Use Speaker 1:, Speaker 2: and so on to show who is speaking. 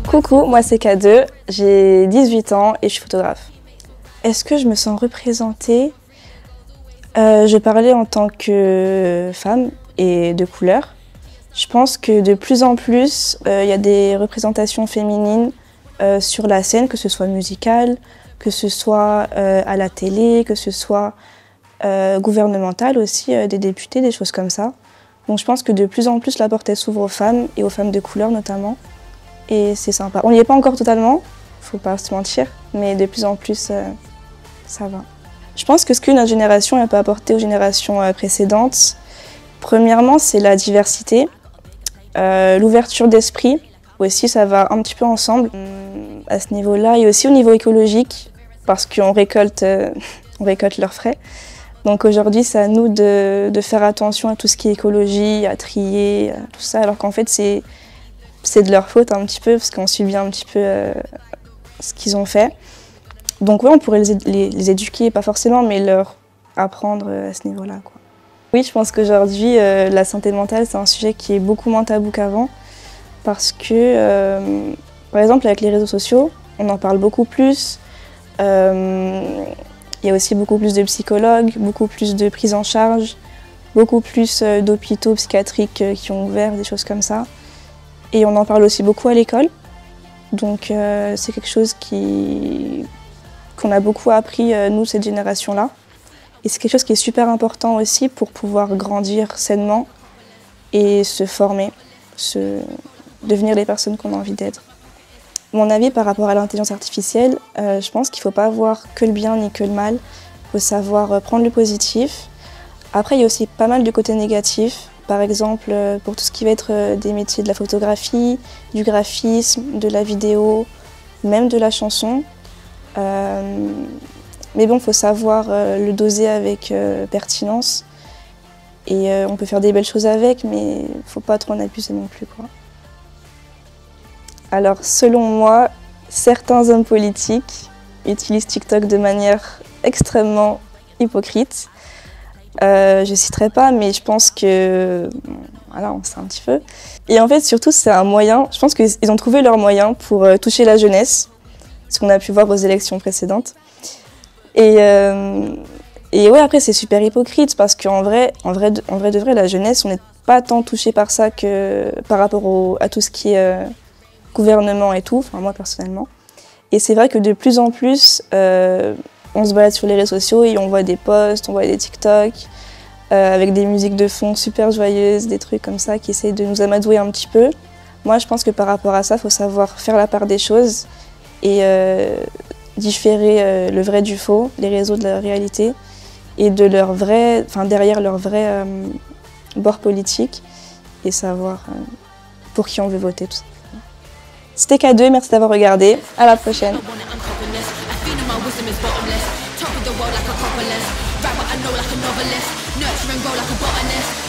Speaker 1: Coucou, moi c'est K2, j'ai 18 ans et je suis photographe. Est-ce que je me sens représentée? Je parlais en tant que femme et de couleur. Je pense que de plus en plus, il y a des représentations féminines sur la scène, que ce soit musicale, que ce soit à la télé, que ce soit gouvernementale aussi, des députés, des choses comme ça. Donc je pense que de plus en plus la porte s'ouvre aux femmes et aux femmes de couleur notamment. Et c'est sympa. On n'y est pas encore totalement, faut pas se mentir, mais de plus en plus ça va. Je pense que ce que notre génération peut apporter aux générations précédentes, premièrement c'est la diversité, l'ouverture d'esprit, aussi ça va un petit peu ensemble à ce niveau-là, et aussi au niveau écologique, parce qu'on récolte leurs frais. Donc aujourd'hui c'est à nous de faire attention à tout ce qui est écologie, à trier, tout ça, alors qu'en fait c'est de leur faute un petit peu, parce qu'on subit un petit peu ce qu'ils ont fait. Donc oui, on pourrait les éduquer, pas forcément, mais leur apprendre à ce niveau-là, quoi. Oui, je pense qu'aujourd'hui, la santé mentale, c'est un sujet qui est beaucoup moins tabou qu'avant, parce que, par exemple, avec les réseaux sociaux, on en parle beaucoup plus. Il y a aussi beaucoup plus de psychologues, beaucoup plus de prise en charge, beaucoup plus d'hôpitaux psychiatriques qui ont ouvert, des choses comme ça. Et on en parle aussi beaucoup à l'école. Donc c'est quelque chose qu'on a beaucoup appris, nous, cette génération-là. Et c'est quelque chose qui est super important aussi pour pouvoir grandir sainement et se former, devenir les personnes qu'on a envie d'être. Mon avis par rapport à l'intelligence artificielle, je pense qu'il ne faut pas voir que le bien ni que le mal. Il faut savoir prendre le positif. Après, il y a aussi pas mal de côtés négatifs. Par exemple, pour tout ce qui va être des métiers de la photographie, du graphisme, de la vidéo, même de la chanson. Mais bon, il faut savoir le doser avec pertinence. Et on peut faire des belles choses avec, mais il ne faut pas trop en abuser non plus, quoi. Alors, selon moi, certains hommes politiques utilisent TikTok de manière extrêmement hypocrite. Je ne citerai pas, mais je pense que... Voilà, on sait un petit peu. Et en fait, surtout, c'est un moyen... Je pense qu'ils ont trouvé leur moyen pour toucher la jeunesse, ce qu'on a pu voir aux élections précédentes. Et ouais, après, c'est super hypocrite, parce qu'en vrai, de vrai, la jeunesse, on n'est pas tant touché par ça que par rapport à tout ce qui est gouvernement et tout, enfin moi personnellement. Et c'est vrai que de plus en plus, on se balade sur les réseaux sociaux et on voit des posts, on voit des TikTok avec des musiques de fond super joyeuses, des trucs comme ça qui essayent de nous amadouer un petit peu. Moi, je pense que par rapport à ça, il faut savoir faire la part des choses et différer le vrai du faux, les réseaux de la réalité et de leur vrai, enfin derrière leur vrai bord politique et savoir pour qui on veut voter, tout ça. C'était K2, merci d'avoir regardé. À la prochaine. Top of the world like a copperless. Write what I know like a novelist. Nurture and grow like a botanist.